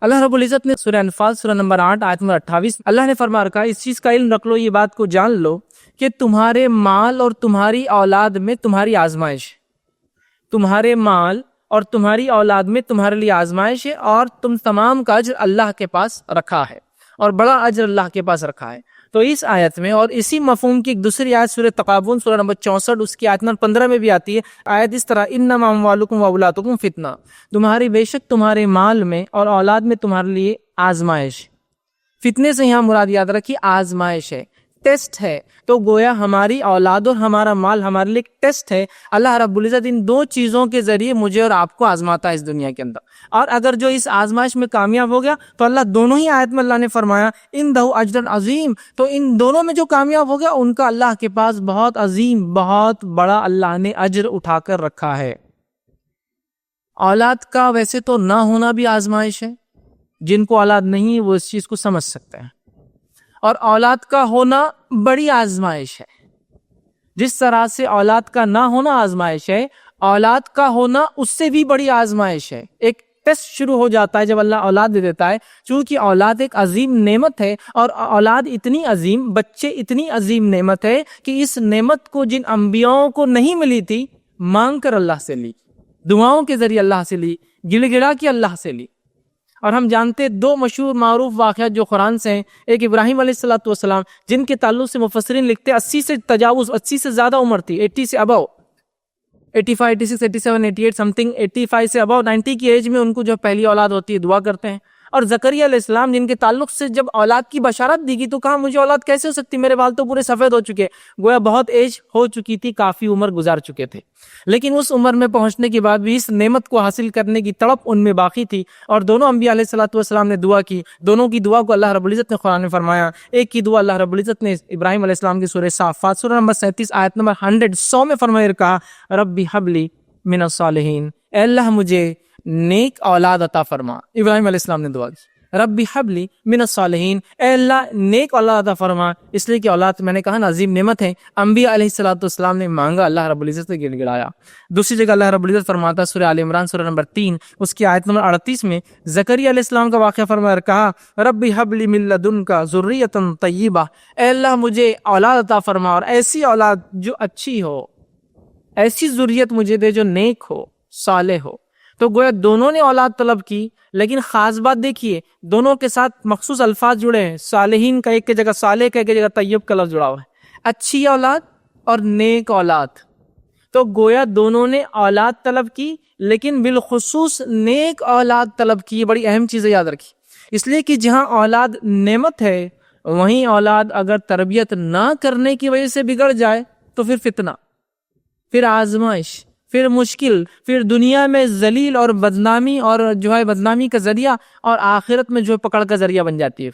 اللہ رب العزت نے سورہ انفال سورہ نمبر 8 آیت نمبر 28 اللہ نے فرما رکھا اس چیز کا علم رکھ لو، یہ بات کو جان لو کہ تمہارے مال اور تمہاری اولاد میں تمہاری آزمائش ہے، تمہارے مال اور تمہاری اولاد میں تمہارے لیے آزمائش ہے، اور تم تمام کا اجر اللہ کے پاس رکھا ہے، اور بڑا اجر اللہ کے پاس رکھا ہے۔ تو اس آیت میں اور اسی مفہوم کی ایک دوسری آیت سورہ تغابن سورہ نمبر 64 اس کی آیت نمبر 15 میں بھی آتی ہے آیت اس طرح، انما اموالکم واولادکم فتنہ، تمہاری بے شک تمہارے مال میں اور اولاد میں تمہارے لیے آزمائش۔ فتنے سے یہاں مراد یاد رکھی آزمائش ہے، ٹیسٹ ہے۔ تو گویا ہماری اولاد اور ہمارا مال ہمارے لیے ایک ٹیسٹ ہے۔ اللہ رب العزت ان دو چیزوں کے ذریعے مجھے اور آپ کو آزماتا ہے اس دنیا کے اندر، اور اگر جو اس آزمائش میں کامیاب ہو گیا تو اللہ دونوں ہی آیت میں اللہ نے فرمایا اندہ اجر عظیم، تو ان دونوں میں جو کامیاب ہو گیا ان کا اللہ کے پاس بہت عظیم، بہت بڑا اللہ نے اجر اٹھا کر رکھا ہے۔ اولاد کا ویسے تو نہ ہونا بھی آزمائش ہے، جن کو اولاد نہیں وہ اس چیز کو سمجھ سکتے ہیں، اور اولاد کا ہونا بڑی آزمائش ہے۔ جس طرح سے اولاد کا نہ ہونا آزمائش ہے، اولاد کا ہونا اس سے بھی بڑی آزمائش ہے۔ ایک ٹیسٹ شروع ہو جاتا ہے جب اللہ اولاد دے دیتا ہے، چونکہ اولاد ایک عظیم نعمت ہے، اور اولاد اتنی عظیم، بچے اتنی عظیم نعمت ہے کہ اس نعمت کو جن انبیاؤں کو نہیں ملی تھی مانگ کر اللہ سے لی، دعاؤں کے ذریعے اللہ سے لی، گڑ گڑا کے اللہ سے لی۔ اور ہم جانتے دو مشہور معروف واقعات جو قرآن سے ہیں، ایک ابراہیم علیہ السلام جن کے تعلق سے مفسرین لکھتے 80 سے تجاوز، 80 سے زیادہ عمر تھی، 80 سے ابو، 85 86 87 88 سم تھنگ 85 سے ابو 90 کی ایج میں ان کو جو پہلی اولاد ہوتی ہے دعا کرتے ہیں۔ اور زکریا علیہ السلام جن کے تعلق سے جب اولاد کی بشارت دی گئی تو کہا مجھے اولاد کیسے ہو سکتی، میرے بال تو پورے سفید ہو چکے، گویا بہت ایج ہو چکی تھی، کافی عمر گزار چکے تھے، لیکن اس عمر میں پہنچنے کے بعد بھی اس نعمت کو حاصل کرنے کی تڑپ ان میں باقی تھی، اور دونوں انبیاء علیہ السلام نے دعا کی۔ دونوں کی دعا کو اللہ رب العزت نے قرآن میں فرمایا۔ ایک کی دعا اللہ رب العزت نے ابراہیم علیہ السلام کی سورہ صافات سورہ نمبر 37 آیت نمبر 100 میں فرمایا کہا ربی حبلی من الصالحین، اے اللہ مجھے نیک اولاد عطا فرما۔ ابراہیم علیہ السلام نے دعا کی ربی حبلی من الصالحین، اے اللہ نیک اولاد عطا فرما، اس لیے کہ اولاد میں نے کہا نا عظیم نعمت ہے۔ انبیاء علیہ السلام نے مانگا، اللہ رب العزت نے گڑ گڑایا۔ دوسری جگہ اللہ رب العزت فرماتا سورہ آل عمران سورہ نمبر 3 اس کی آیت نمبر 38 میں زکریا علیہ السلام کا واقعہ فرمایا کہا ربی حبلی من لدنک ذریۃ طیبہ، اے اللہ مجھے اولاد عطا فرما، اور ایسی اولاد جو اچھی ہو، ایسی ذریت مجھے دے جو نیک ہو، صالح ہو۔ تو گویا دونوں نے اولاد طلب کی، لیکن خاص بات دیکھیے دونوں کے ساتھ مخصوص الفاظ جڑے ہیں، صالحین کا ایک کی جگہ صالح کا، ایک کی جگہ طیب کا لفظ جڑا ہوا ہے، اچھی اولاد اور نیک اولاد۔ تو گویا دونوں نے اولاد طلب کی، لیکن بالخصوص نیک اولاد طلب کی۔ یہ بڑی اہم چیز یاد رکھی، اس لیے کہ جہاں اولاد نعمت ہے وہیں اولاد اگر تربیت نہ کرنے کی وجہ سے بگڑ جائے تو پھر فتنہ، پھر آزمائش، پھر مشکل، پھر دنیا میں ذلیل اور بدنامی، اور جو ہے بدنامی کا ذریعہ، اور آخرت میں جو ہے پکڑ کا ذریعہ بن جاتی ہے۔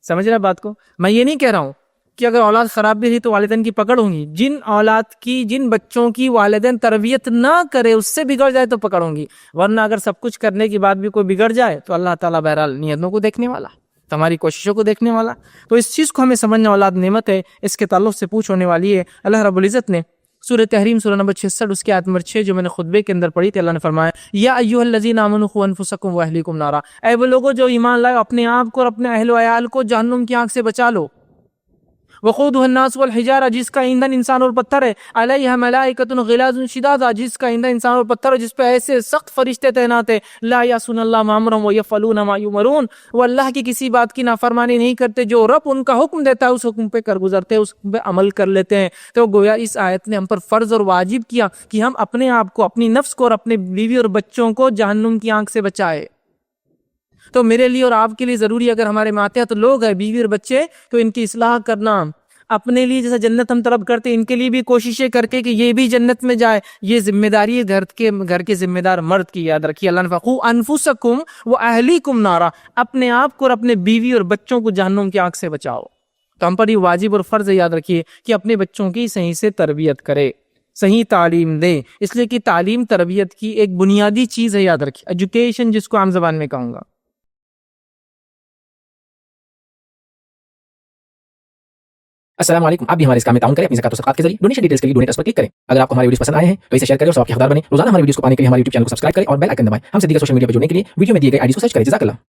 سمجھ رہے بات کو؟ میں یہ نہیں کہہ رہا ہوں کہ اگر اولاد خراب بھی رہی تو والدین کی پکڑ ہوں گی، جن بچوں کی والدین تربیت نہ کرے اس سے بگڑ جائے تو پکڑ ہوں گی، ورنہ اگر سب کچھ کرنے کے بعد بھی کوئی بگڑ جائے تو اللہ تعالیٰ بہرحال نیتوں کو دیکھنے والا، تمہاری کوششوں کو دیکھنے والا۔ تو اس چیز کو ہمیں سمجھنا، اولاد نعمت ہے، اس کے تعلق سے پوچھ ہونے والی ہے۔ اللہ رب العزت نے سورہ تحریم سورہ نمبر 66 اس کی آیت نمبر 6 جو میں نے خطبے کے اندر پڑھی تھی، اللہ نے فرمایا یا ایھا الذین آمنوا قوا انفسکم واہلیکم نارا، اے وہ لوگوں جو ایمان لائے اپنے آپ کو اور اپنے اہل و عیال کو جہنم کی آگ سے بچا لو۔ وقودها الناس والحجارہ، جس کا ایندھن انسان اور پتھر ہے، علیہا ملائکۃ غلاظ شداد، جس کا ایندھن انسان اور پتھر ہے، جس پہ ایسے سخت فرشتے تعینات ہیں، لا یعصون اللہ ما امرهم ویفعلون ما یؤمرون، وہ اللہ کی کسی بات کی نافرمانی نہیں کرتے، جو رب ان کا حکم دیتا ہے اس حکم پہ کر گزرتے ہیں، اس حکم پہ عمل کر لیتے ہیں۔ تو گویا اس آیت نے ہم پر فرض اور واجب کیا کہ ہم اپنے آپ کو، اپنی نفس کو اور اپنے بیوی اور بچوں کو جہنم کی آنکھ سے بچائے۔ تو میرے لیے اور آپ کے لیے ضروری، اگر ہمارے ماتحت لوگ ہیں، بیوی اور بچے، تو ان کی اصلاح کرنا، اپنے لیے جیسا جنت ہم طلب کرتے ان کے لیے بھی کوششیں کر کے کہ یہ بھی جنت میں جائے، یہ ذمہ داری ہے گھر کے ذمہ دار مرد کی، یاد رکھیے۔ اللہ نے فقوا انفسکم واہلیکم نارا، اپنے آپ کو اور اپنے بیوی اور بچوں کو جہنم کی آگ سے بچاؤ۔ تو ہم پر یہ واجب اور فرض ہے، یاد رکھیے، کہ اپنے بچوں کی صحیح سے تربیت کرے، صحیح تعلیم دے، اس لیے کہ تعلیم تربیت کی ایک بنیادی چیز ہے، یاد رکھیے، ایجوکیشن جس کو عام زبان میں کہوں گا۔ السلام علیکم، آپ بھی ہمارے اس کام میں تعاون کریں اپنی زکات و صدقات کے ذریعے۔ ڈونیشن ڈیٹیلز کے لیے ڈونیٹ اس پر کلک کریں۔ اگر آپ کو ہمارے ویڈیوز پسند آئے ہیں تو اسے شیئر کریں اور ثواب کے حقدار بنیں۔ روزانہ ہمارے ویڈیوز کو پانے کے لیے ہمارے یوٹیوب چینل کو سبسکرائب کریں اور بیل آئکن دبائیں۔ ہم سے دیگر سوشل میڈیا پر جڑنے کے لیے ویڈیو میں دیے گئے آئی ڈی کو سرچ کریں۔ جزاک اللہ۔